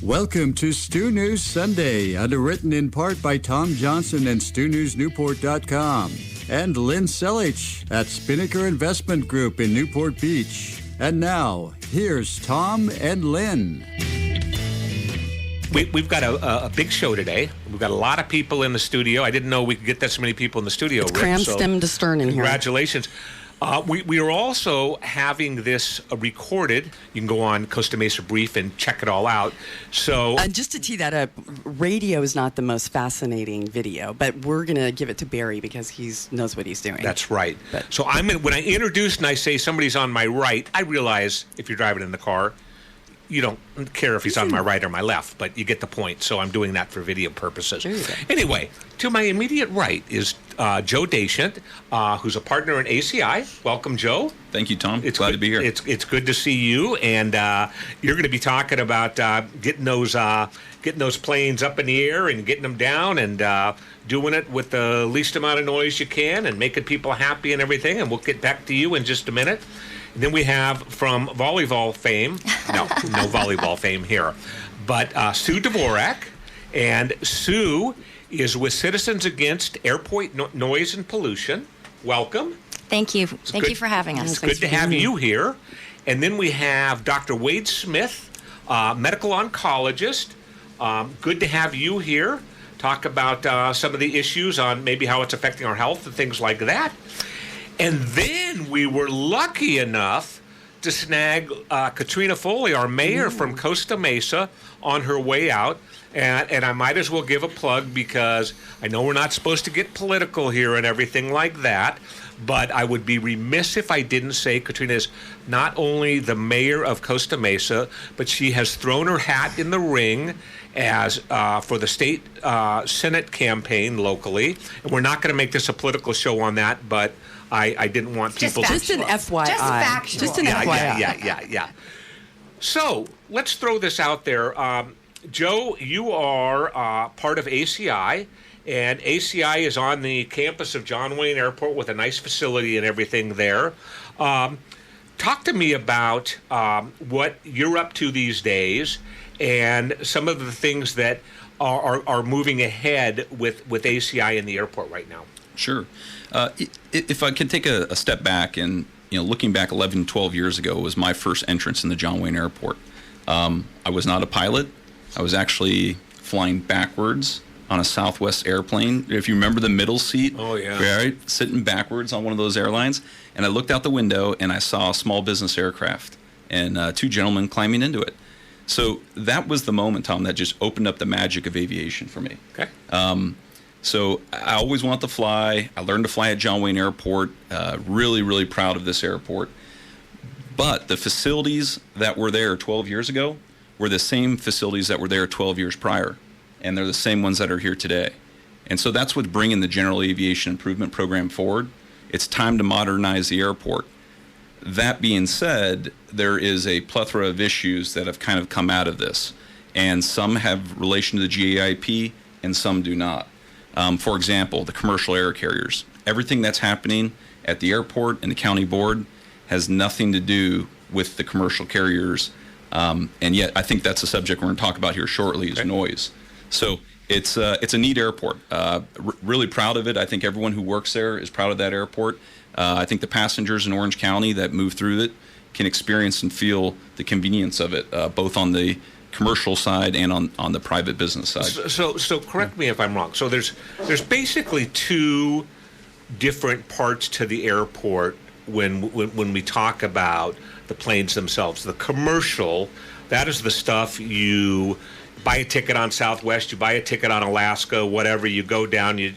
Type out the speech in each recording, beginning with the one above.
Welcome to Stu News Sunday, underwritten in part by Tom Johnson and StuNewsNewport.com, and Lynn Selich at Spinnaker Investment Group in Newport Beach. And now, here's Tom and Lynn. We've got a big show today. We've got a lot of people in the studio. I didn't know we could get that so many people in the studio. It's crammed stem to stern in here. Congratulations. We are also having this recorded. You can go on Costa Mesa Brief and check it all out. So, just to tee that up, radio is not the most fascinating video, but we're going to give it to Barry because he knows what he's doing. That's right. So when I introduce and I say somebody's on my right, I realize if you're driving in the car, you don't care if he's on my right or my left, but you get the point. So I'm doing that for video purposes. Anyway, to my immediate right is Joe Daichendt, who's a partner in ACI. Welcome, Joe. Thank you, Tom. It's glad to be here. It's good to see you, and you're going to be talking about getting those planes up in the air and getting them down and doing it with the least amount of noise you can and making people happy and everything. And we'll get back to you in just a minute. And then we have from volleyball fame, no volleyball fame here, but Sue Dvorak. And Sue is with Citizens Against Airport Noise and Pollution. Welcome. Thank you. Thank you for having us. It's good to have you here. And then we have Dr. Wade Smith, medical oncologist. Good to have you here. Talk about some of the issues on maybe how it's affecting our health and things like that. And then we were lucky enough to snag Katrina Foley, our mayor from Costa Mesa, on her way out. And I might as well give a plug because I know we're not supposed to get political here and everything like that, but I would be remiss if I didn't say Katrina is not only the mayor of Costa Mesa, but she has thrown her hat in the ring as for the state Senate campaign locally. And we're not going to make this a political show on that, but I didn't want people just an FYI. Just factual. Just an FYI. Yeah. So let's throw this out there. Joe, you are part of ACI, and ACI is on the campus of John Wayne Airport with a nice facility and everything there. Talk to me about what you're up to these days and some of the things that are moving ahead with ACI in the airport right now. Sure. If I can take a step back and, looking back 11, 12 years ago was my first entrance in the John Wayne Airport. I was not a pilot. I was actually flying backwards on a Southwest airplane. If you remember the middle seat, right, sitting backwards on one of those airlines. And I looked out the window and I saw a small business aircraft and two gentlemen climbing into it. So that was the moment, Tom, that just opened up the magic of aviation for me. Okay. So I always wanted to fly. I learned to fly at John Wayne Airport. Really, really proud of this airport. But the facilities that were there 12 years ago were the same facilities that were there 12 years prior. And they're the same ones that are here today. And so that's what's bringing the General Aviation Improvement Program forward. It's time to modernize the airport. That being said, there is a plethora of issues that have kind of come out of this. And some have relation to the GAIP and some do not. For example, the commercial air carriers. Everything that's happening at the airport and the county board has nothing to do with the commercial carriers. And yet, I think that's a subject we're going to talk about here shortly, is noise. So it's a neat airport. Really proud of it. I think everyone who works there is proud of that airport. I think the passengers in Orange County that move through it can experience and feel the convenience of it, both on the commercial side and on the private business side. So correct me if I'm wrong. So there's basically two different parts to the airport when we talk about the planes themselves. The commercial, that is the stuff you buy a ticket on Southwest, you buy a ticket on Alaska, whatever, you go down, you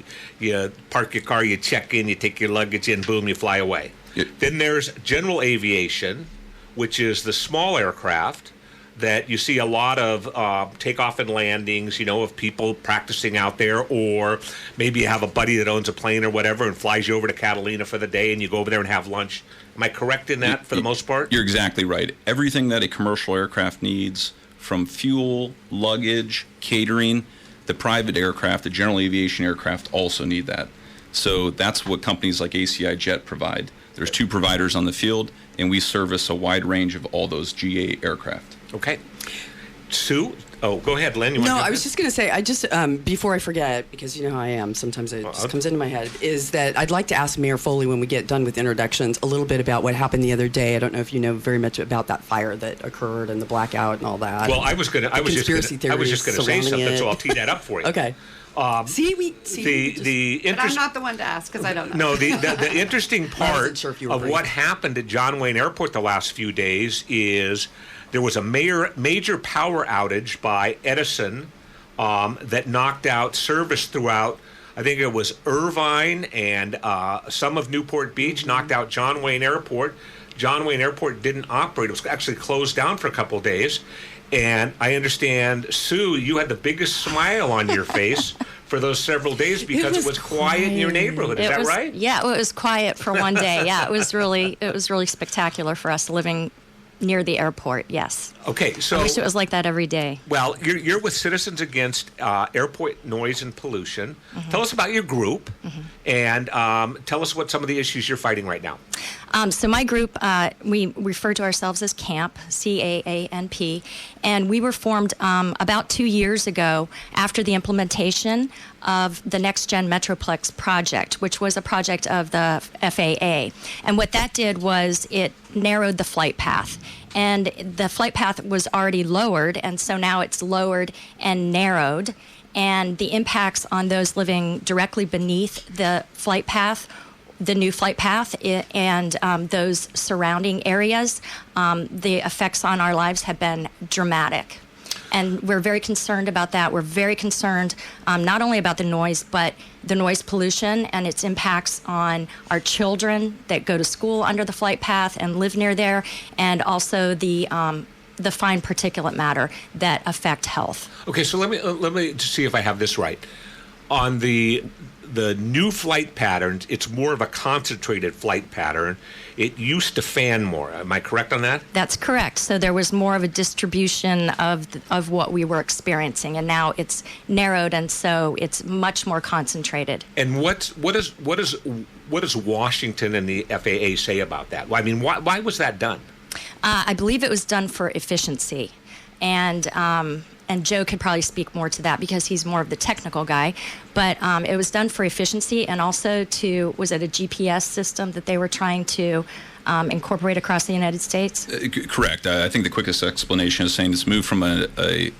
park your car, you check in, you take your luggage in, boom, you fly away. Yep. Then there's General Aviation, which is the small aircraft that you see a lot of takeoff and landings, of people practicing out there, or maybe you have a buddy that owns a plane or whatever and flies you over to Catalina for the day and you go over there and have lunch. Am I correct in that for the most part? You're exactly right. Everything that a commercial aircraft needs, from fuel, luggage, catering, the private aircraft, the general aviation aircraft also need that. So that's what companies like ACI Jet provide. There's two providers on the field, and we service a wide range of all those GA aircraft. Okay. Sue, Oh, go ahead, Lynn. No, I was just going to say, before I forget, because you know how I am, sometimes it just comes into my head, is that I'd like to ask Mayor Foley when we get done with introductions a little bit about what happened the other day. I don't know if you know very much about that fire that occurred and the blackout and all that. Well, I was just going to say something, so I'll tee that up for you. Okay. But I'm not the one to ask because I don't know. No, the interesting part of what happened at John Wayne Airport the last few days is there was a major power outage by Edison that knocked out service throughout, I think it was Irvine and some of Newport Beach, knocked out John Wayne Airport. John Wayne Airport didn't operate. It was actually closed down for a couple of days. And I understand, Sue, you had the biggest smile on your face for those several days because it was quiet in your neighborhood. Is that right? Yeah, it was quiet for one day. Yeah, it was really spectacular for us living near the airport. Yes. Okay, so I wish it was like that every day. Well, you're with Citizens Against Airport Noise and Pollution. Mm-hmm. Tell us about your group, and tell us what some of the issues you're fighting right now. So my group, we refer to ourselves as CAANP, CAANP, and we were formed about 2 years ago after the implementation of the NextGen Metroplex project, which was a project of the FAA. And what that did was it narrowed the flight path. And the flight path was already lowered, and so now it's lowered and narrowed. And the impacts on those living directly beneath the flight path, the new flight path, and those surrounding areas, the effects on our lives have been dramatic. And we're very concerned about that. We're very concerned not only about the noise, but the noise pollution and its impacts on our children that go to school under the flight path and live near there, and also the fine particulate matter that affect health. Okay, so let me just see if I have this right. On the new flight patterns, it's more of a concentrated flight pattern. It used to fan more. Am I correct on that? That's correct. So there was more of a distribution of what we were experiencing, and now it's narrowed, and so it's much more concentrated. And what does Washington and the FAA say about that? I mean, why was that done? I believe it was done for efficiency, and Joe could probably speak more to that because he's more of the technical guy. But it was done for efficiency, and also was it a GPS system that they were trying to incorporate across the United States? Correct. I think the quickest explanation is saying it's moved from a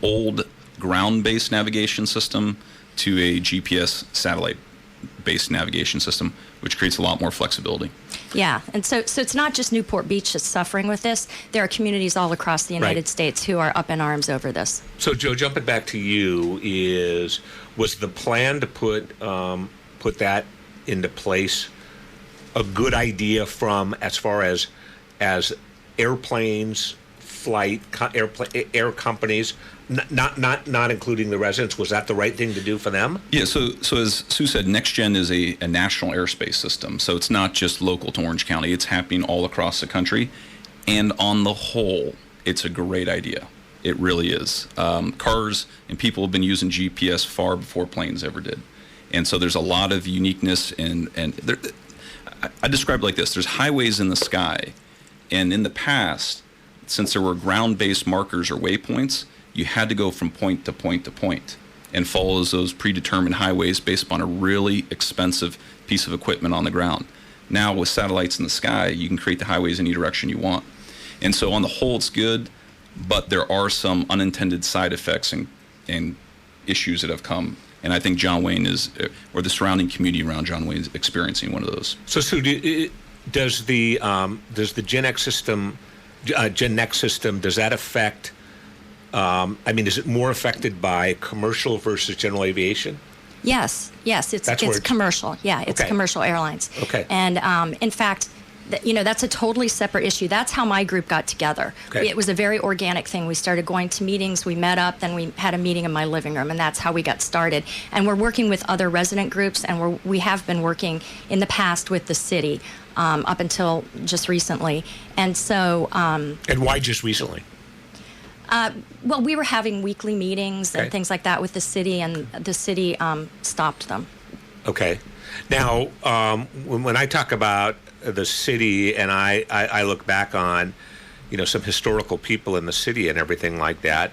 old ground-based navigation system to a GPS satellite-based navigation system, which creates a lot more flexibility. Yeah, and so it's not just Newport Beach that's suffering with this. There are communities all across the United States who are up in arms over this. So, Joe, jumping back to you, was the plan to put that into place a good idea from as far as airplanes, air companies, not including the residents? Was that the right thing to do for them? Yeah, so as Sue said, NextGen is a national airspace system. So it's not just local to Orange County. It's happening all across the country. And on the whole, it's a great idea. It really is. Cars and people have been using GPS far before planes ever did. And so there's a lot of uniqueness. And I describe it like this. There's highways in the sky. And in the past, since there were ground-based markers or waypoints, you had to go from point to point to point and follow those predetermined highways based upon a really expensive piece of equipment on the ground. Now, with satellites in the sky, you can create the highways any direction you want. And so on the whole, it's good, but there are some unintended side effects and issues that have come. And I think John Wayne or the surrounding community around John Wayne is experiencing one of those. So, Sue, does the Gen X system, Gen Next system, does that affect? Is it more affected by commercial versus general aviation? Yes, it's commercial. Yeah, it's commercial airlines. Okay. And in fact, that's a totally separate issue. That's how my group got together. Okay. It was a very organic thing. We started going to meetings, we met up, then we had a meeting in my living room, and that's how we got started. And we're working with other resident groups, and we have been working in the past with the city up until just recently. And so... and why just recently? Well, we were having weekly meetings and things like that with the city, and the city stopped them. Okay. Now, when I talk about the city and I look back on, some historical people in the city and everything like that,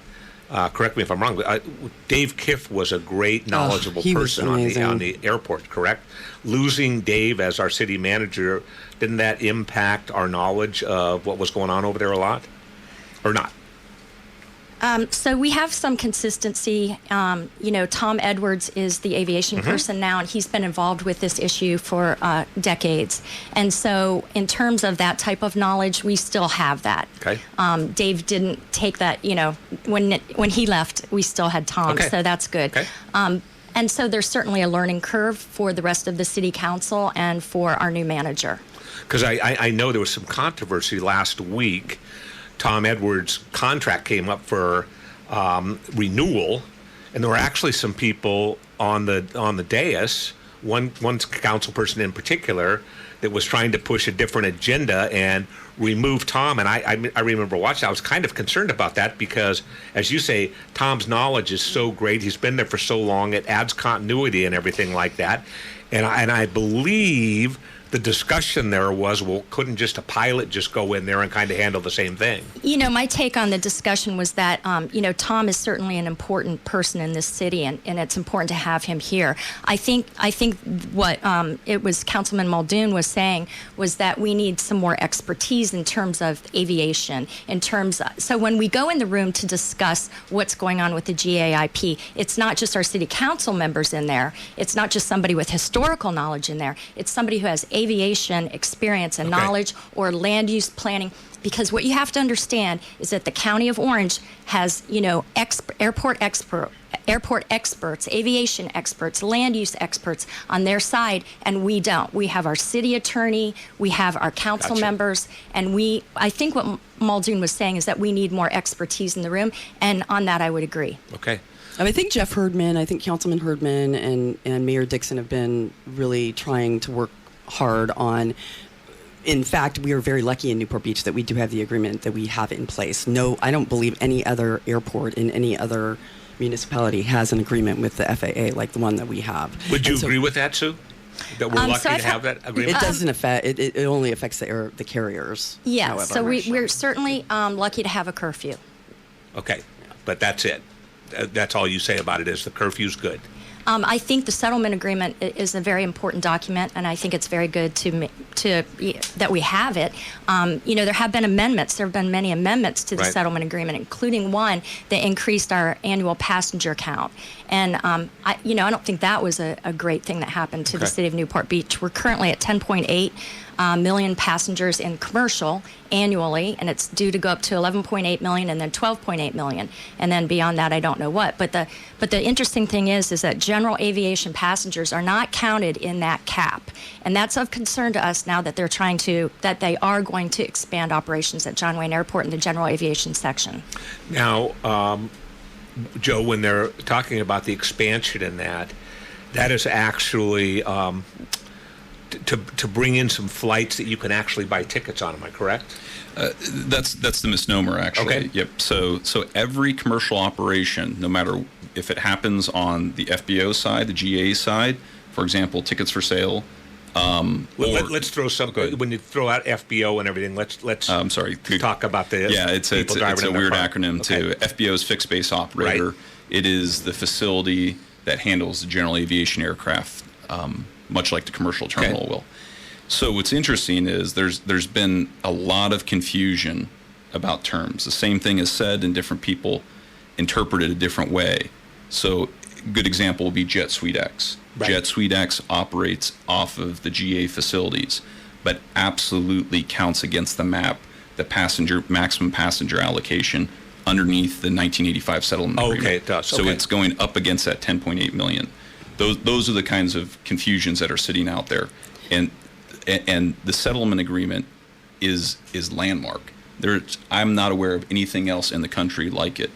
correct me if I'm wrong, but Dave Kiff was a great, knowledgeable person on the airport, correct? Losing Dave as our city manager, didn't that impact our knowledge of what was going on over there a lot? Or not? So we have some consistency. Tom Edwards is the aviation person now, and he's been involved with this issue for decades. And so in terms of that type of knowledge, we still have that. Okay. Dave didn't take that, when he left, we still had Tom, Okay. so that's good. Okay. And so there's certainly a learning curve for the rest of the city council and for our new manager. Because I know there was some controversy last week. Tom Edwards' contract came up for renewal, and there were actually some people on the dais, one council person in particular, that was trying to push a different agenda and remove Tom. And I remember watching. I was kind of concerned about that because, as you say, Tom's knowledge is so great. He's been there for so long. It adds continuity and everything like that. And I believe the discussion there was, well, couldn't just a pilot just go in there and kind of handle the same thing? My take on the discussion was that, Tom is certainly an important person in this city, and it's important to have him here. I think what it was Councilman Muldoon was saying was that we need some more expertise in terms of aviation, so when we go in the room to discuss what's going on with the GAIP, it's not just our city council members in there. It's not just somebody with historical knowledge in there. It's somebody who has aviation experience and knowledge or land use planning, because what you have to understand is that the County of Orange has airport experts, aviation experts, land use experts on their side, and we don't. We have our city attorney, we have our council members, and I think what Muldoon was saying is that we need more expertise in the room, and on that I would agree. Okay. I think Jeff Herdman, Councilman Herdman and Mayor Dixon have been really trying to work hard on. In fact, we are very lucky in Newport Beach that we do have the agreement that we have in place. No, I don't believe any other airport in any other municipality has an agreement with the FAA like the one that we have. Would you agree with that, Sue? That we're lucky to have that agreement? It doesn't affect, it only affects the carriers. Yeah, however. so we're certainly lucky to have a curfew. Okay, but that's it. That's all you say about it is the curfew's good. I think the settlement agreement is a very important document, and I think it's very good that we have it. There have been amendments. There have been many amendments to the settlement agreement, including one that increased our annual passenger count. And I don't think that was a great thing that happened to the city of Newport Beach. We're currently at 10.8 million passengers in commercial annually, and it's due to go up to 11.8 million and then 12.8 million, and then beyond that I don't know what. But the interesting thing is that general aviation passengers are not counted in that cap, and that's of concern to us now that they are going to expand operations at John Wayne Airport in the general aviation section. Now, Joe, when they're talking about the expansion in that is actually to bring in some flights that you can actually buy tickets on. Am I correct? That's the misnomer, actually. Okay. Yep. So every commercial operation, no matter if it happens on the FBO side, the GA side, for example, tickets for sale. Let's throw some. When you throw out FBO and everything, let's. I'm sorry. Talk about the. Yeah, it's a weird acronym too. FBO is fixed base operator. Right. It is the facility that handles the general aviation aircraft, much like the commercial terminal will. So what's interesting is there's been a lot of confusion about terms. The same thing is said and different people interpret it a different way. So a good example would be Jet Suite X. Right. Jet Suite X operates off of the GA facilities, but absolutely counts against the map the maximum passenger allocation underneath the 1985 settlement agreement. Okay, it does. So it's going up against that 10.8 million. Those are the kinds of confusions that are sitting out there, and the settlement agreement is landmark. I'm not aware of anything else in the country like it.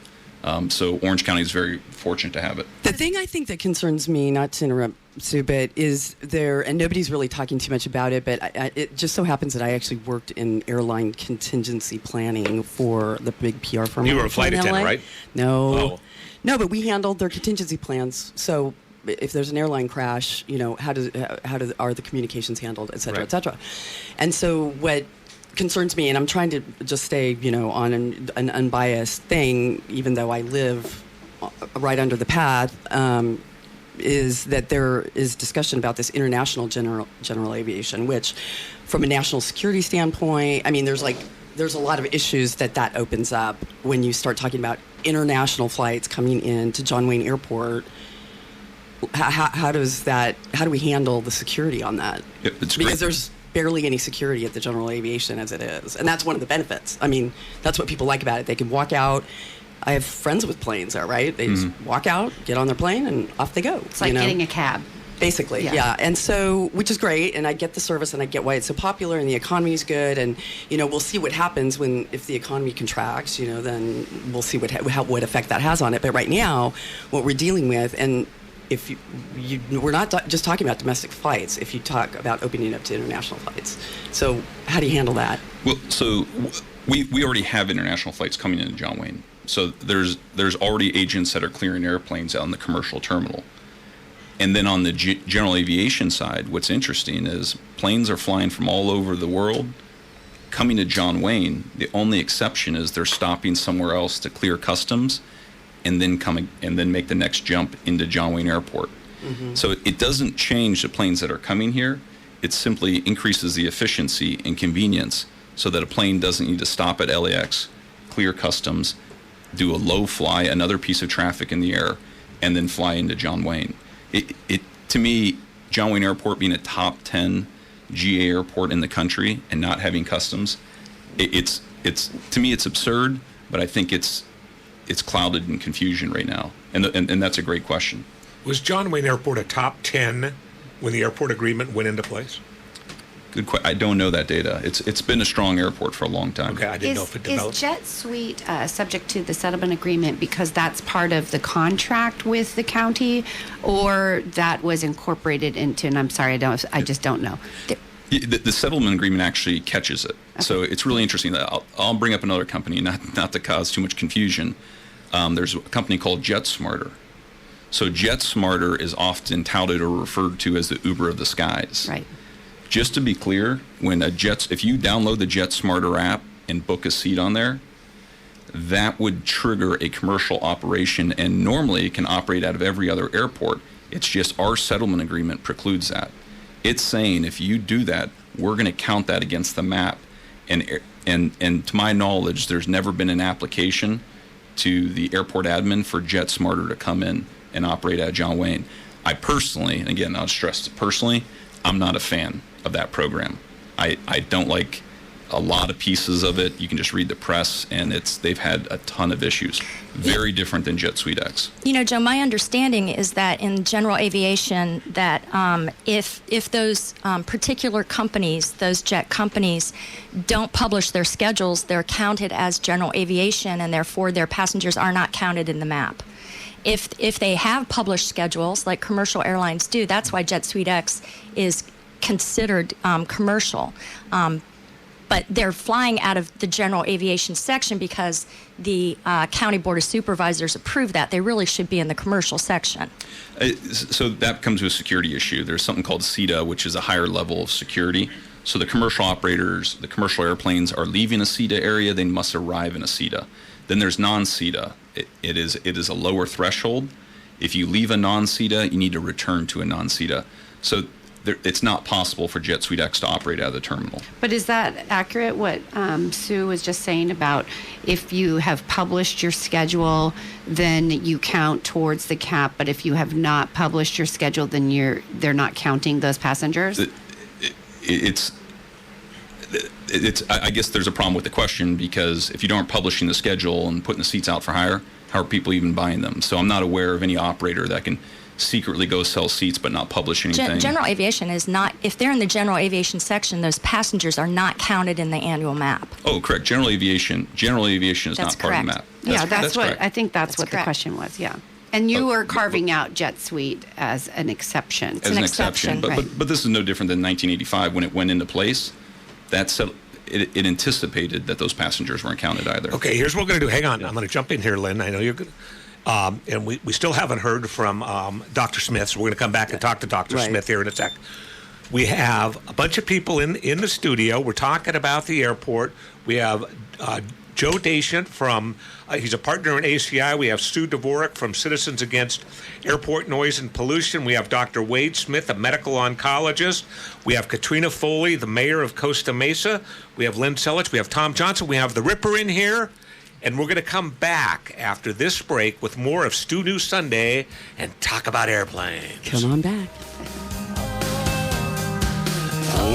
So Orange County is very fortunate to have it. The thing I think that concerns me, not to interrupt Sue, but is and nobody's really talking too much about it, but it just so happens that I actually worked in airline contingency planning for the big PR firm. You were a flight attendant, right? No. Oh. No, but we handled their contingency plans. So if there's an airline crash, how are the communications handled, et cetera, et cetera. And so what concerns me, and I'm trying to just stay, on an unbiased thing, even though I live right under the path, is that there is discussion about this international general aviation, which, from a national security standpoint, there's a lot of issues that opens up when you start talking about international flights coming in to John Wayne Airport. How do we handle the security on that? Yep, it's because great. There's barely any security at the general aviation as it is. And that's one of the benefits. That's what people like about it. They can walk out. I have friends with planes there, right? They just walk out, get on their plane, and off they go. It's like getting a cab. Basically, yeah. And so, which is great, and I get the service, and I get why it's so popular, and the economy is good, and, we'll see what happens if the economy contracts, then we'll see what effect that has on it. But right now, what we're dealing with, and if we're not just talking about domestic flights, if you talk about opening up to international flights. So how do you handle that? Well, so we already have international flights coming into John Wayne. So there's already agents that are clearing airplanes out in the commercial terminal. And then on the general aviation side, what's interesting is planes are flying from all over the world coming to John Wayne. The only exception is they're stopping somewhere else to clear customs and then make the next jump into John Wayne Airport. Mm-hmm. So it doesn't change the planes that are coming here. It simply increases the efficiency and convenience so that a plane doesn't need to stop at LAX, clear customs, do a low fly, another piece of traffic in the air, and then fly into John Wayne. To me, John Wayne Airport being a top 10 GA airport in the country and not having customs, to me it's absurd, but I think it's clouded in confusion right now, and that's a great question. Was John Wayne Airport a top 10 when the airport agreement went into place? Good question. I don't know that data. It's been a strong airport for a long time. Okay, I didn't know if it developed. Is Jet Suite subject to the settlement agreement because that's part of the contract with the county, or that was incorporated into? And I'm sorry, I just don't know. The settlement agreement actually catches it. Okay. So it's really interesting. I'll bring up another company, not to cause too much confusion. There's a company called JetSmarter. So JetSmarter is often touted or referred to as the Uber of the skies. Right. Just to be clear, if you download the JetSmarter app and book a seat on there, that would trigger a commercial operation, and normally it can operate out of every other airport. It's just our settlement agreement precludes that. It's saying if you do that, we're going to count that against the map. And to my knowledge, there's never been an application to the airport admin for JetSmarter to come in and operate at John Wayne. I personally, and again, I'll stress personally, I'm not a fan of that program. I don't like a lot of pieces of it. You can just read the press, and they've had a ton of issues. Very different than Jet Suite X. Joe, my understanding is that in general aviation, that if those particular companies, those jet companies, don't publish their schedules, they're counted as general aviation, and therefore their passengers are not counted in the map. If they have published schedules, like commercial airlines do, that's why Jet Suite X is considered commercial. But they're flying out of the general aviation section because the County Board of Supervisors approved that. They really should be in the commercial section. So that comes with a security issue. There's something called CETA, which is a higher level of security. So the commercial operators, the commercial airplanes are leaving a CETA area, they must arrive in a CETA. Then there's non-CETA. It is a lower threshold. If you leave a non-CETA, you need to return to a non-CETA. So it's not possible for Jet Suite X to operate out of the terminal. But is that accurate, what Sue was just saying about if you have published your schedule, then you count towards the cap, but if you have not published your schedule, then they're not counting those passengers? I guess there's a problem with the question, because if you aren't publishing the schedule and putting the seats out for hire, how are people even buying them? So I'm not aware of any operator that can secretly go sell seats but not publish anything. General aviation is not, if they're in the general aviation section, those passengers are not counted in the annual map. Oh, correct. General aviation is not part of the map. That's what I think that's what the question was. Yeah. And you were carving out Jet Suite as an exception. As an exception. But this is no different than 1985 when it went into place. It anticipated that those passengers weren't counted either. Okay, here's what we're going to do. Hang on. I'm going to jump in here, Lynn. I know you're good. And we still haven't heard from Dr. Smith, so we're going to come back and talk to Dr. Smith here in a sec. We have a bunch of people in the studio. We're talking about the airport. We have Joe Daichendt from, he's a partner in ACI. We have Sue Dvorak from Citizens Against Airport Noise and Pollution. We have Dr. Wade Smith, a medical oncologist. We have Katrina Foley, the mayor of Costa Mesa. We have Lynn. We have Tom Johnson. We have the Ripper in here. And we're going to come back after this break with more of Stu News Sunday and talk about airplanes. Come on back.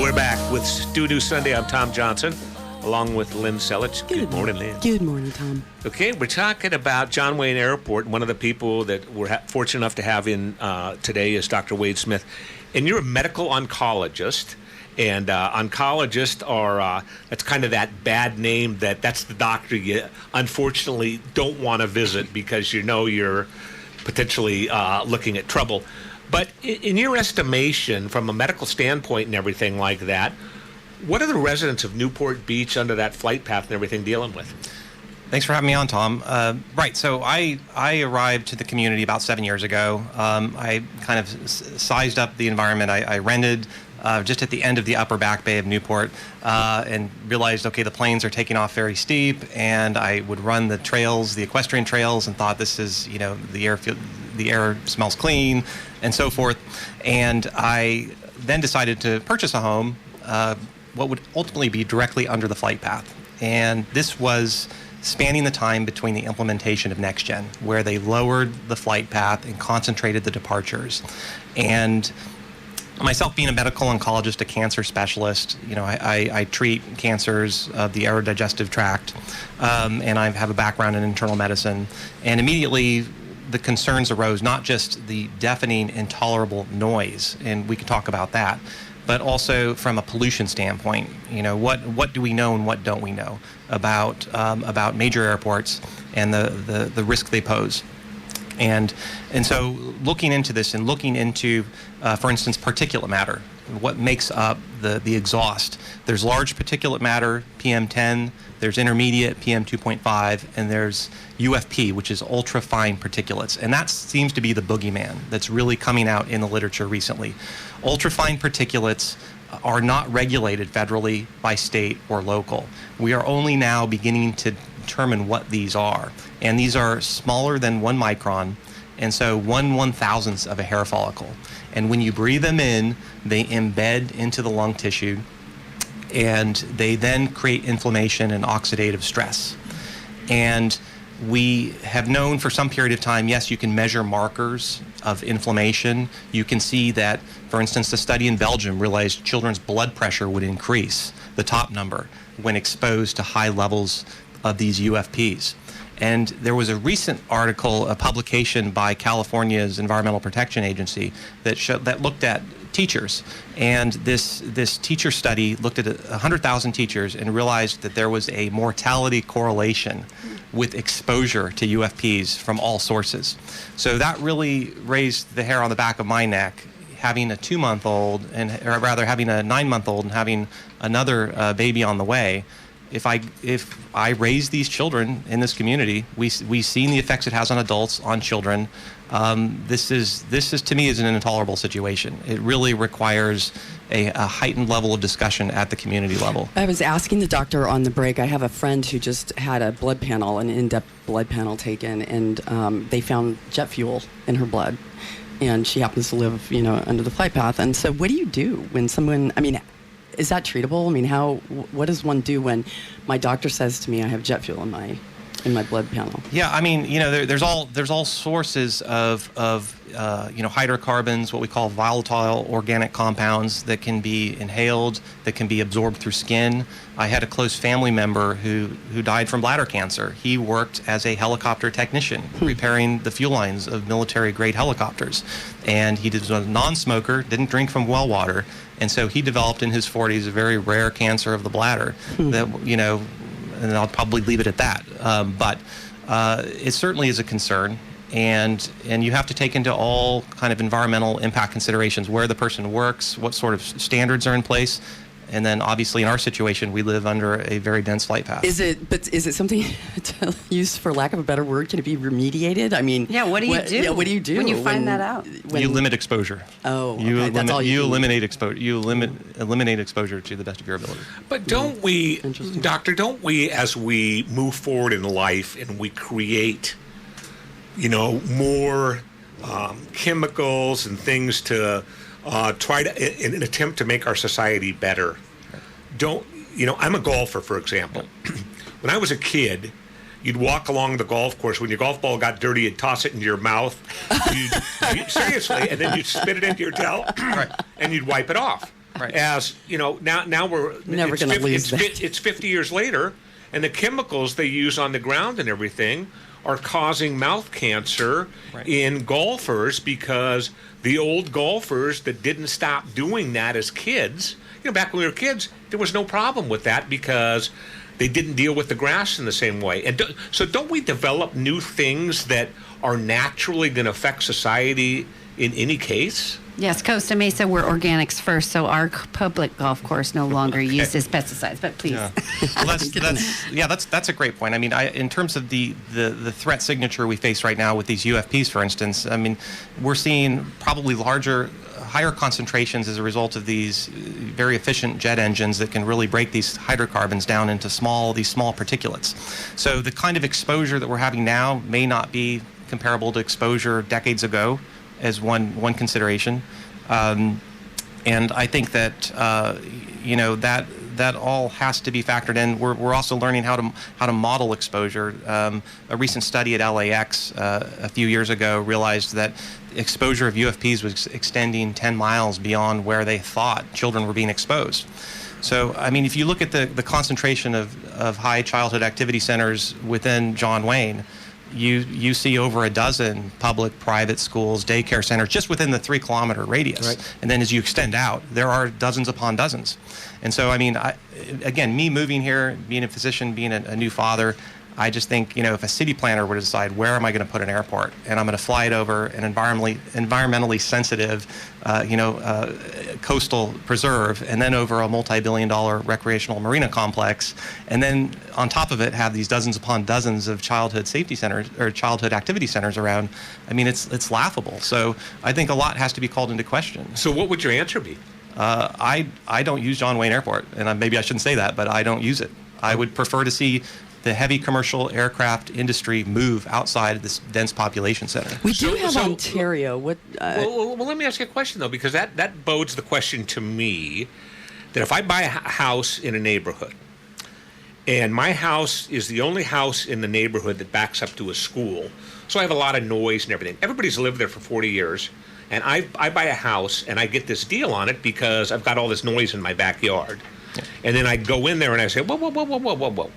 We're back with Stu News Sunday. I'm Tom Johnson, along with Lynn Selich. Good morning, Lynn. Good morning, Tom. Okay, we're talking about John Wayne Airport. One of the people that we're fortunate enough to have in today is Dr. Wade Smith. And you're a medical oncologist. And oncologists are, that's kind of that bad name that's the doctor you unfortunately don't want to visit because you know you're potentially looking at trouble. But in your estimation, from a medical standpoint and everything like that, what are the residents of Newport Beach under that flight path and everything dealing with? Thanks for having me on, Tom. Right, so I arrived to the community about 7 years ago. I kind of sized up the environment. I rented just at the end of the upper back bay of Newport and realized, okay, the planes are taking off very steep, and I would run the trails, the equestrian trails, and thought this is, you know, the air smells clean and so forth. And I then decided to purchase a home, what would ultimately be directly under the flight path. And this was spanning the time between the implementation of NextGen, where they lowered the flight path and concentrated the departures. And myself being a medical oncologist, a cancer specialist, you know, I treat cancers of the aerodigestive tract, and I have a background in internal medicine. And immediately the concerns arose, not just the deafening, intolerable noise, and we could talk about that, but also from a pollution standpoint. You know, what do we know and what don't we know about major airports and the risk they pose? And so looking into this and looking into, for instance, particulate matter, what makes up the exhaust. There's large particulate matter, PM10, there's intermediate, PM2.5, and there's UFP, which is ultra-fine particulates. And that seems to be the boogeyman that's really coming out in the literature recently. Ultra-fine particulates are not regulated federally by state or local. We are only now beginning to determine what these are. And these are smaller than 1 micron, and so 1/1000th of a hair follicle. And when you breathe them in, they embed into the lung tissue, and they then create inflammation and oxidative stress. And we have known for some period of time, yes, you can measure markers of inflammation. You can see that, for instance, the study in Belgium realized children's blood pressure would increase, the top number, when exposed to high levels of these UFPs. And there was a recent article, a publication by California's Environmental Protection Agency that looked at teachers. And this teacher study looked at 100,000 teachers and realized that there was a mortality correlation with exposure to UFPs from all sources. So that really raised the hair on the back of my neck, having a 2-month-old, or rather having a 9-month-old and having another baby on the way. If I raise these children in this community, we've seen the effects it has on adults, on children. This is to me is an intolerable situation. It really requires a heightened level of discussion at the community level. I was asking the doctor on the break. I have a friend who just had a blood panel, an in-depth blood panel taken, and they found jet fuel in her blood, and she happens to live, you know, under the flight path. And so, what do you do when someone? I mean, is that treatable? I mean, what does one do when my doctor says to me I have jet fuel in my blood panel? Yeah, I mean, you know, there's all sources of you know, hydrocarbons, what we call volatile organic compounds that can be inhaled, that can be absorbed through skin. I had a close family member who died from bladder cancer. He worked as a helicopter technician, repairing the fuel lines of military-grade helicopters. And he was a non-smoker, didn't drink from well water, and so he developed in his 40s a very rare cancer of the bladder that, you know, and I'll probably leave it at that. But it certainly is a concern. And you have to take into all kind of environmental impact considerations, where the person works, what sort of standards are in place. And then obviously in our situation, we live under a very dense flight path. Is it something, to use for lack of a better word, can it be remediated? I mean, what do you do? Yeah, what do you do when you find that out? You limit exposure. Oh, okay. That's all you eliminate exposure. You eliminate exposure to the best of your ability. But don't we, Doctor, as we move forward in life and we create, more chemicals and things to try to, in an attempt to make our society better. I'm a golfer, for example. When I was a kid, you'd walk along the golf course. When your golf ball got dirty, you'd toss it into your mouth. Seriously, and then you'd spit it into your towel, and you'd wipe it off. Right. As now we're never going to lose that. It's 50 years later, and the chemicals they use on the ground and everything are causing mouth cancer in golfers, because the old golfers that didn't stop doing that as kids, back when we were kids, there was no problem with that because they didn't deal with the grass in the same way. And so don't we develop new things that are naturally going to affect society in any case? Yes, Costa Mesa, we're organics first, so our public golf course no longer uses pesticides. But please, that's a great point. I mean, in terms of the threat signature we face right now with these UFPs, for instance, I mean, we're seeing probably higher concentrations as a result of these very efficient jet engines that can really break these hydrocarbons down into these small particulates. So the kind of exposure that we're having now may not be comparable to exposure decades ago, as one consideration, and I think that that all has to be factored in. We're also learning how to model exposure. A recent study at LAX a few years ago realized that exposure of UFPs was extending 10 miles beyond where they thought children were being exposed. So, I mean, if you look at the concentration of high childhood activity centers within John Wayne, you see over a dozen public, private schools, daycare centers just within the 3-kilometer radius. Right. And then as you extend out, there are dozens upon dozens. And so, I mean, again, me moving here, being a physician, being a new father, I just think, if a city planner were to decide where am I going to put an airport, and I'm going to fly it over an environmentally sensitive, coastal preserve, and then over a multi-billion-dollar recreational marina complex, and then on top of it have these dozens upon dozens of childhood safety centers or childhood activity centers around. I mean, it's laughable. So I think a lot has to be called into question. So what would your answer be? I don't use John Wayne Airport, and maybe I shouldn't say that, but I don't use it. I would prefer to see the heavy commercial aircraft industry move outside of this dense population center. We do have Ontario. Well, let me ask you a question, though, because that bodes the question to me that if I buy a house in a neighborhood, and my house is the only house in the neighborhood that backs up to a school, so I have a lot of noise and everything. Everybody's lived there for 40 years, and I buy a house, and I get this deal on it because I've got all this noise in my backyard. Yeah. And then I go in there and I say, whoa.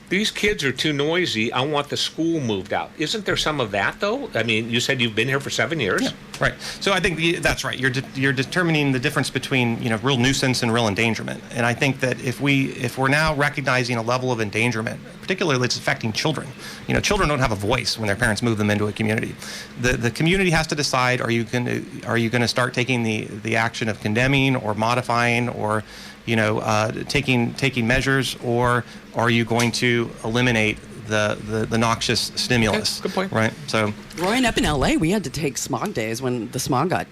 These kids are too noisy. I want the school moved out. Isn't there some of that, though? I mean, you said you've been here for 7 years. Yeah, right. So I think that's right. You're determining the difference between real nuisance and real endangerment. And I think that if we're now recognizing a level of endangerment, particularly it's affecting children. Children don't have a voice when their parents move them into a community. The community has to decide: are you going to start taking the action of condemning or modifying or taking measures, or are you going to eliminate the noxious stimulus? Good point. Right. So, growing up in LA, we had to take smog days when the smog got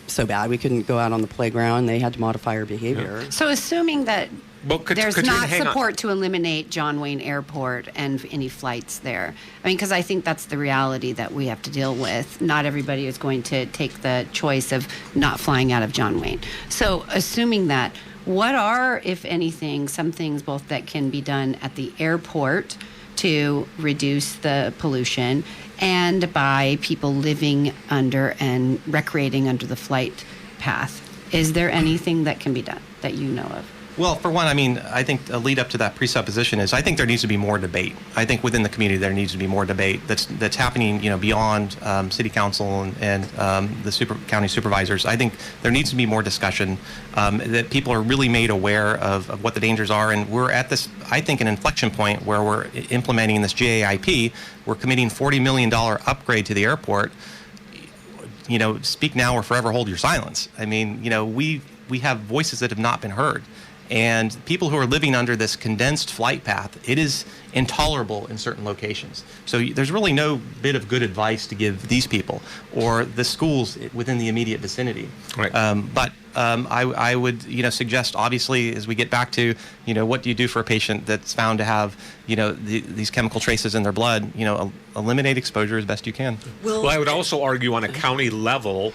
so bad we couldn't go out on the playground. They had to modify our behavior. Yeah. So, assuming that there's not support to eliminate John Wayne Airport and any flights there. I mean, because I think that's the reality that we have to deal with. Not everybody is going to take the choice of not flying out of John Wayne. So, assuming that, what are, if anything, some things both that can be done at the airport to reduce the pollution and by people living under and recreating under the flight path? Is there anything that can be done that you know of? Well, for one, I mean, I think a lead up to that presupposition is I think there needs to be more debate. I think within the community there needs to be more debate that's happening, beyond city council and the county supervisors. I think there needs to be more discussion, that people are really made aware of what the dangers are. And we're at this, I think, an inflection point where we're implementing this GAIP. We're committing $40 million upgrade to the airport. Speak now or forever hold your silence. I mean, we have voices that have not been heard. And people who are living under this condensed flight path, it is intolerable in certain locations. So there's really no bit of good advice to give these people or the schools within the immediate vicinity. Right. But I would suggest, obviously, as we get back to what do you do for a patient that's found to have these chemical traces in their blood, eliminate exposure as best you can. Well, I would also argue on a county level,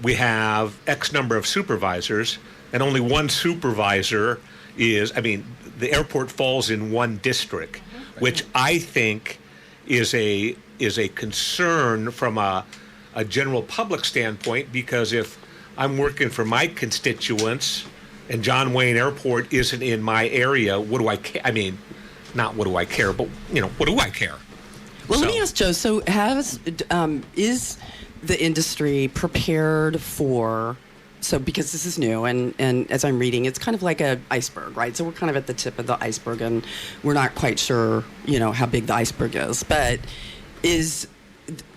we have X number of supervisors, and only one supervisor the airport falls in one district, which I think is a concern from a general public standpoint, because if I'm working for my constituents and John Wayne Airport isn't in my area, what do I care? I mean, not what do I care, but what do I care? Well, let me ask Joe. So, is the industry prepared for? So, because this is new, and as I'm reading, it's kind of like an iceberg, right? So we're kind of at the tip of the iceberg, and we're not quite sure, how big the iceberg is. But is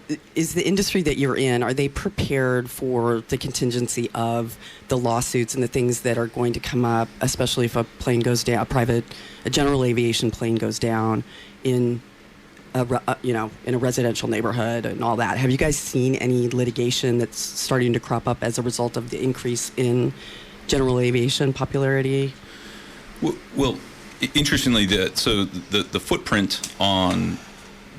the industry that you're in, are they prepared for the contingency of the lawsuits and the things that are going to come up, especially if a plane goes down, a general aviation plane goes down in in a residential neighborhood and all that? Have you guys seen any litigation that's starting to crop up as a result of the increase in general aviation popularity? Well, interestingly, the footprint on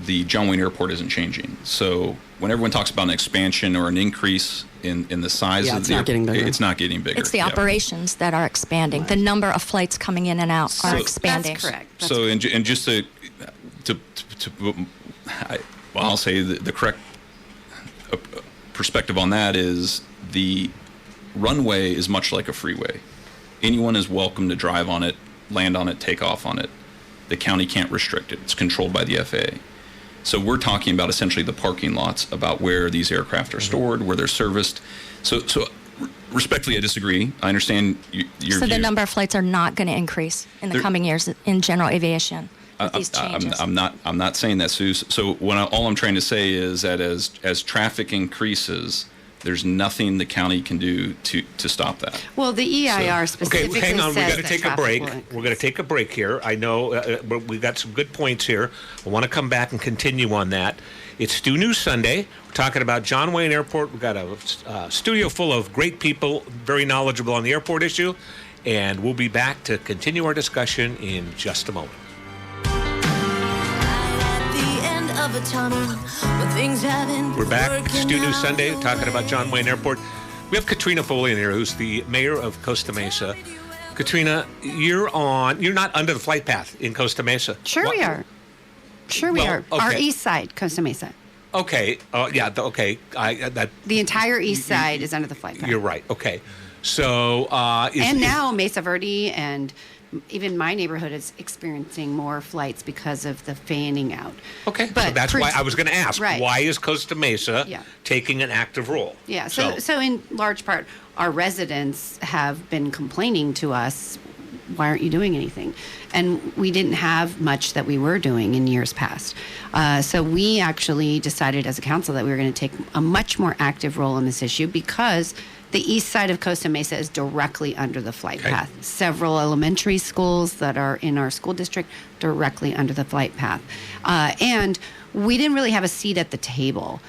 the John Wayne Airport isn't changing. So when everyone talks about an expansion or an increase in the size of the airport, it's not getting bigger. It's the operations that are expanding. The number of flights coming in and out are expanding. That's correct. And just I'll say the correct perspective on that is the runway is much like a freeway. Anyone is welcome to drive on it, land on it, take off on it. The county can't restrict it. It's controlled by the FAA. So we're talking about essentially the parking lots, about where these aircraft are stored, where they're serviced. So respectfully, I disagree. I understand your view. So the number of flights are not going to increase in the coming years in general aviation with these changes? I'm not saying that, Sue. So all I'm trying to say is that as traffic increases, there's nothing the county can do to stop that. Well, the EIR specifically hang on. says We've got to take a break. We're going to take a break here. I know we've got some good points here. I want to come back and continue on that. It's Stu News Sunday. We're talking about John Wayne Airport. We've got a studio full of great people, very knowledgeable on the airport issue, and we'll be back to continue our discussion in just a moment. We're back, Stu News Sunday, talking about John Wayne Airport. We have Katrina Foley in here, who's the mayor of Costa Mesa. Katrina, you're not under the flight path in Costa Mesa. Sure we are. We are. Okay. Our east side, Costa Mesa. Okay. Okay. The entire east side is under the flight path. You're right. Okay. So now Mesa Verde and even my neighborhood is experiencing more flights because of the fanning out. Okay, but so that's why I was going to ask, right. Why is Costa Mesa taking an active role? Yeah, so in large part, our residents have been complaining to us, why aren't you doing anything? And we didn't have much that we were doing in years past. So we actually decided as a council that we were going to take a much more active role in this issue because the east side of Costa Mesa is directly under the flight path. Several elementary schools that are in our school district directly under the flight path. And we didn't really have a seat at the table.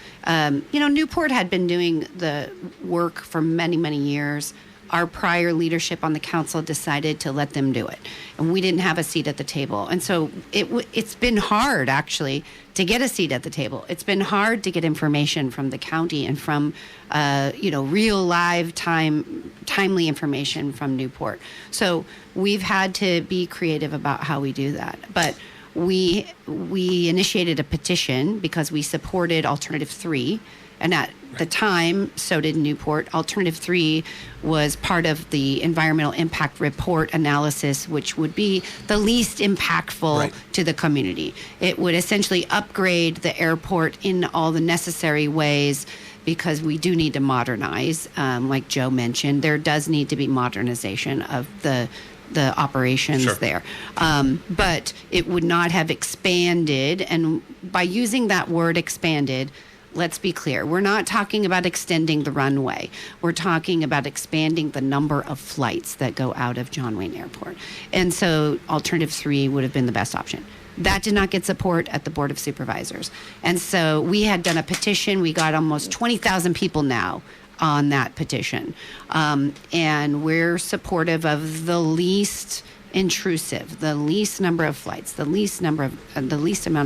Newport had been doing the work for many, many years. Our prior leadership on the council decided to let them do it. And we didn't have a seat at the table. And so it's been hard, actually, to get a seat at the table. It's been hard to get information from the county and from, real live timely information from Newport. So we've had to be creative about how we do that. But we initiated a petition because we supported Alternative 3. And at the time, so did Newport. Alternative 3 was part of the environmental impact report analysis, which would be the least impactful to the community. It would essentially upgrade the airport in all the necessary ways because we do need to modernize. Like Joe mentioned, there does need to be modernization of the operations there. But it would not have expanded. And by using that word expanded, let's be clear. We're not talking about extending the runway. We're talking about expanding the number of flights that go out of John Wayne Airport. And so Alternative 3 would have been the best option. That did not get support at the Board of Supervisors. And so we had done a petition. We got almost 20,000 people now on that petition. And we're supportive of the least intrusive, the least number of flights, the least amount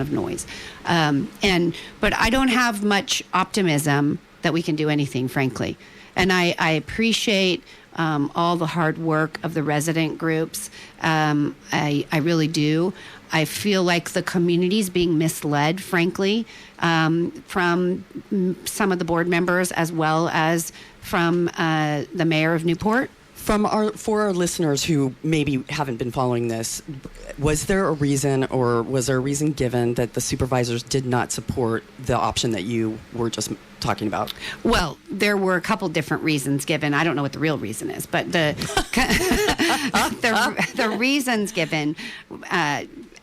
of noise. But I don't have much optimism that we can do anything, frankly. And I appreciate all the hard work of the resident groups. I really do. I feel like the community's being misled, frankly, from some of the board members as well as from the mayor of Newport. For our listeners who maybe haven't been following this, was there a reason given that the supervisors did not support the option that you were just talking about? Well, there were a couple different reasons given. I don't know what the real reason is, but the reasons given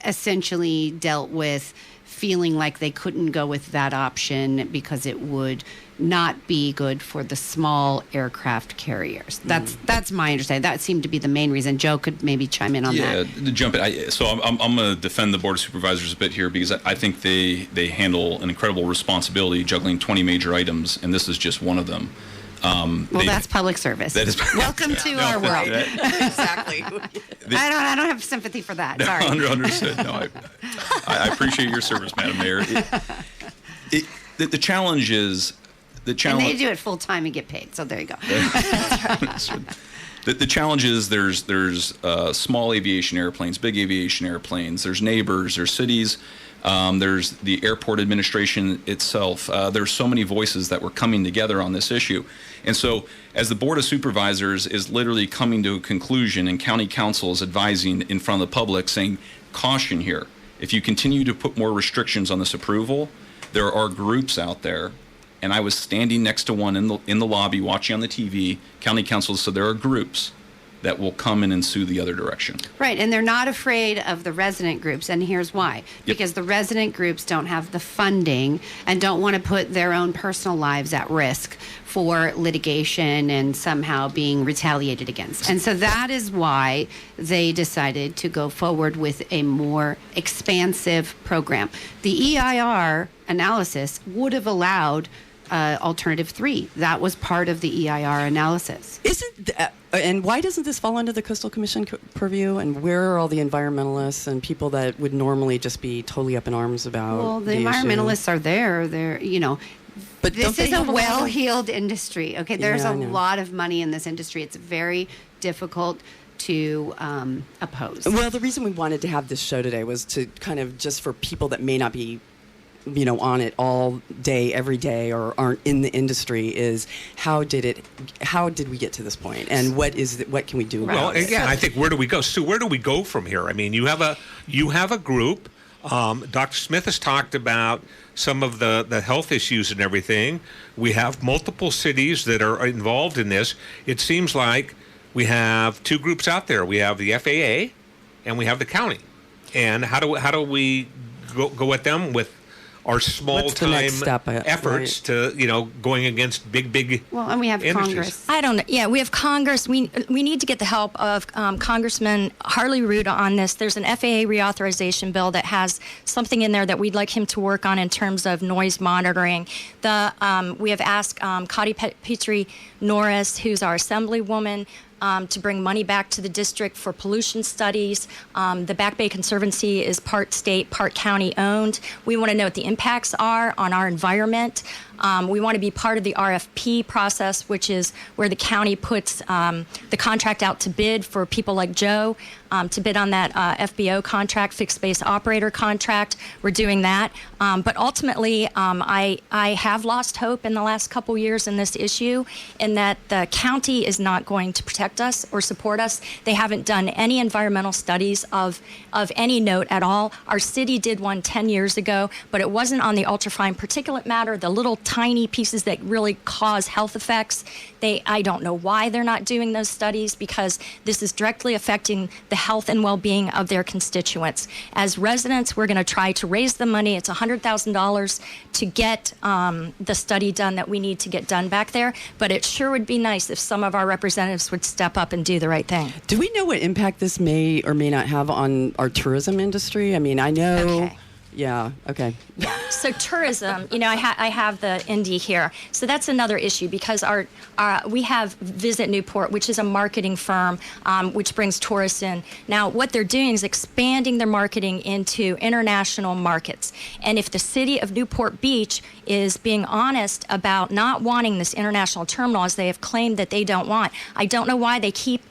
essentially dealt with feeling like they couldn't go with that option because it would not be good for the small aircraft carriers. That's my understanding. That seemed to be the main reason. Joe could maybe chime in on that. Yeah, to jump in. So I'm going to defend the Board of Supervisors a bit here because I think they handle an incredible responsibility juggling 20 major items, and this is just one of them. That's public service. That is welcome to our world. Exactly. I don't have sympathy for that. No, Sorry. Understood. No, I appreciate your service, Madam Mayor. The challenge is and they do it full time and get paid. So there you go. The challenge is there's small aviation airplanes, big aviation airplanes. There's neighbors. There's cities. There's the airport administration itself. There's so many voices that were coming together on this issue. And so as the Board of Supervisors is literally coming to a conclusion and county council is advising in front of the public saying, caution here, if you continue to put more restrictions on this approval, there are groups out there, and I was standing next to one in the lobby watching on the TV, county council, so there are groups that will come in and sue the other direction. Right, and they're not afraid of the resident groups, and here's why. Yep. Because the resident groups don't have the funding and don't want to put their own personal lives at risk for litigation and somehow being retaliated against. And so that is why they decided to go forward with a more expansive program. The EIR analysis would have allowed Alternative 3. That was part of the EIR analysis. And why doesn't this fall under the Coastal Commission purview? And where are all the environmentalists and people that would normally just be totally up in arms about? Well, the environmentalists are there. They're, but this is a well-heeled industry. Okay, there's a lot of money in this industry. It's very difficult to oppose. Well, the reason we wanted to have this show today was to kind of just for people that may not be on it all day, every day, or aren't in the industry, is how did we get to this point, and what can we do about it? Well, again, I think where do we go, Sue? Where do we go from here? I mean, you have a group. Dr. Smith has talked about some of the health issues and everything. We have multiple cities that are involved in this. It seems like we have two groups out there. We have the FAA, and we have the county. And how do we go at them with our small-time efforts to, going against big Well, and we have industries. Congress. I don't know. Yeah, we have Congress. We need to get the help of Congressman Harley Rood on this. There's an FAA reauthorization bill that has something in there that we'd like him to work on in terms of noise monitoring. We have asked Cotty Petrie Norris, who's our assemblywoman, to bring money back to the district for pollution studies. The Back Bay Conservancy is part state, part county owned. We want to know what the impacts are on our environment. We want to be part of the RFP process, which is where the county puts the contract out to bid for people like Joe to bid on that FBO contract, fixed base operator contract. We're doing that. But ultimately, I have lost hope in the last couple years in this issue, in in that the county is not going to protect us or support us. They haven't done any environmental studies of any note at all. Our city did one 10 years ago, but it wasn't on the ultrafine particulate matter, the little tiny pieces that really cause health effects. I don't know why they're not doing those studies, because this is directly affecting the health and well-being of their constituents. As residents, we're going to try to raise the money. It's $100,000 to get the study done that we need to get done back there. But it sure would be nice if some of our representatives would step up and do the right thing. Do we know what impact this may or may not have on our tourism industry? I mean, I know... Okay. Yeah, okay. Yeah. So tourism, I have the Indy here. So that's another issue, because we have Visit Newport, which is a marketing firm which brings tourists in. Now, what they're doing is expanding their marketing into international markets. And if the city of Newport Beach is being honest about not wanting this international terminal, as they have claimed that they don't want, I don't know why they keep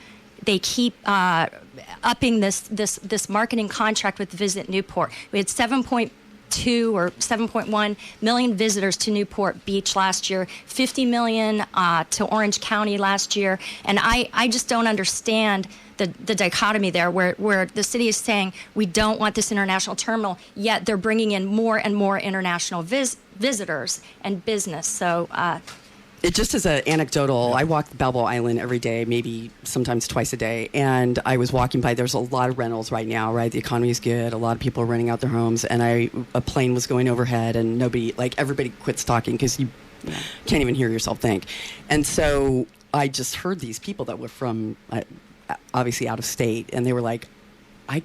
upping this marketing contract with Visit Newport. We had 7.2 or 7.1 million visitors to Newport Beach last year, 50 million to Orange County last year, and I just don't understand the dichotomy there, where the city is saying we don't want this international terminal, yet they're bringing in more and more international visitors and business. So. It just is an anecdotal. I walk Balboa Island every day, maybe sometimes twice a day, and I was walking by. There's a lot of rentals right now, right? The economy is good. A lot of people are renting out their homes, and a plane was going overhead, and everybody quits talking because you can't even hear yourself think. And so I just heard these people that were from obviously out of state, and they were like, I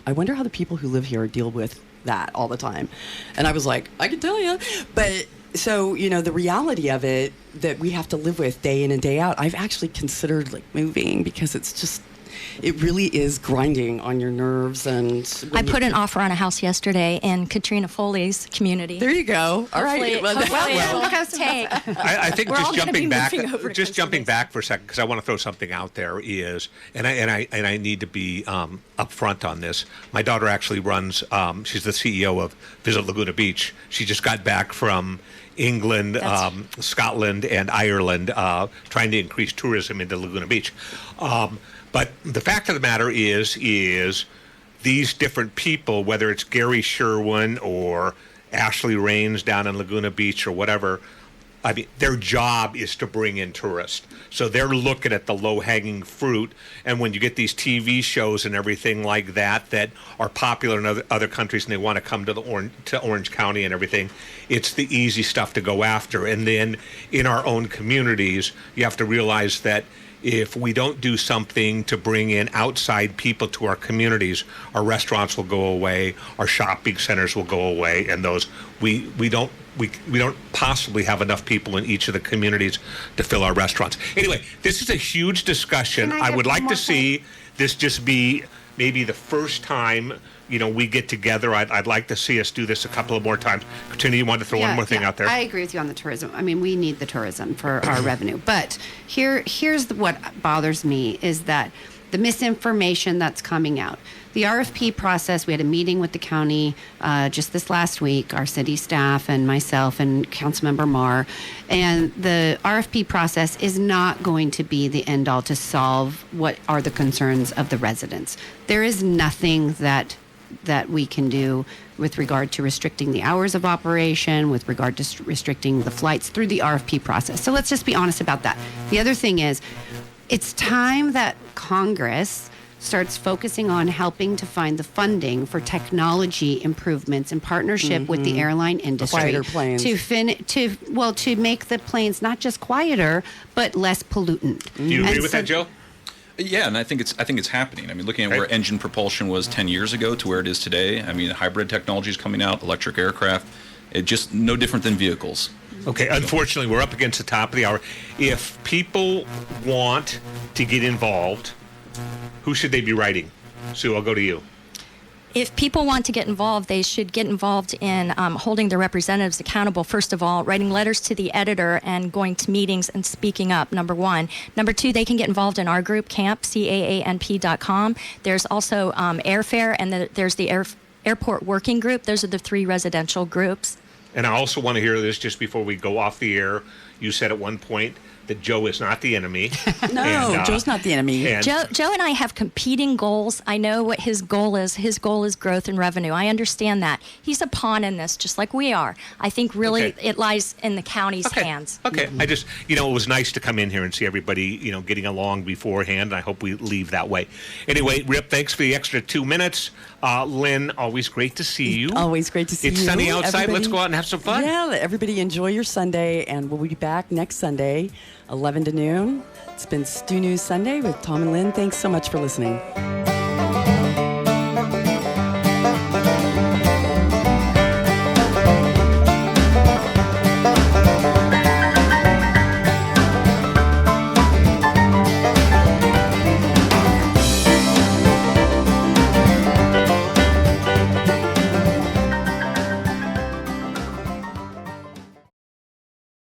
wonder how the people who live here deal with that all the time. And I was like, I can tell you, but. So, the reality of it that we have to live with day in and day out, I've actually considered moving, because it really is grinding on your nerves. And I put an offer on a house yesterday in Katrina Foley's community. There you go. All right. I think just jumping back for a second, because I want to throw something out there is, and I need to be upfront on this. My daughter actually runs. She's the CEO of Visit Laguna Beach. She just got back from England, Scotland, and Ireland, trying to increase tourism into Laguna Beach. But the fact of the matter is these different people, whether it's Gary Sherwin or Ashley Raines down in Laguna Beach or whatever, I mean, their job is to bring in tourists. So they're looking at the low-hanging fruit. And when you get these TV shows and everything like that are popular in other countries, and they want to come to Orange County and everything, it's the easy stuff to go after. And then in our own communities, you have to realize that if we don't do something to bring in outside people to our communities, our restaurants will go away, our shopping centers will go away, and we don't possibly have enough people in each of the communities to fill our restaurants. Anyway, this is a huge discussion. I would like to see this just be maybe the first time we get together. I'd like to see us do this a couple of more times. Katrina, you want to throw one more thing out there? I agree with you on the tourism. I mean, we need the tourism for our revenue. But here's what bothers me is that the misinformation that's coming out. The RFP process, we had a meeting with the county just this last week, our city staff and myself and Councilmember Marr, and the RFP process is not going to be the end-all to solve what are the concerns of the residents. There is nothing that we can do with regard to restricting the hours of operation, with regard to restricting the flights through the RFP process. So let's just be honest about that. The other thing is, it's time that Congress starts focusing on helping to find the funding for technology improvements in partnership with the airline industry. Quieter planes. To make the planes not just quieter, but less pollutant. Do you agree with that, Joe? Yeah, and I think it's happening. I mean, looking at where engine propulsion was 10 years ago to where it is today, I mean, hybrid technology is coming out, electric aircraft, it just no different than vehicles. Okay, unfortunately, we're up against the top of the hour. If people want to get involved, who should they be writing? Sue, I'll go to you. If people want to get involved, they should get involved in holding their representatives accountable, first of all, writing letters to the editor and going to meetings and speaking up, number one. Number two, they can get involved in our group, CAANP, CAANP.com. There's also airfare, and there's the airport working group. Those are the three residential groups. And I also want to hear this just before we go off the air. You said at one point that Joe is not the enemy. No, Joe's not the enemy. Joe and I have competing goals. I know what his goal is. His goal is growth and revenue. I understand that. He's a pawn in this, just like we are. I think really it lies in the county's hands. Okay. I just, it was nice to come in here and see everybody, getting along beforehand. And I hope we leave that way. Anyway, Rip, thanks for the extra 2 minutes. Lynn, always great to see you. Always great to see you. It's sunny outside. Everybody, Let's go out and have some fun. Yeah, everybody enjoy your Sunday, and we'll be back next Sunday, 11 to noon. It's been Stu News Sunday with Tom and Lynn. Thanks so much for listening.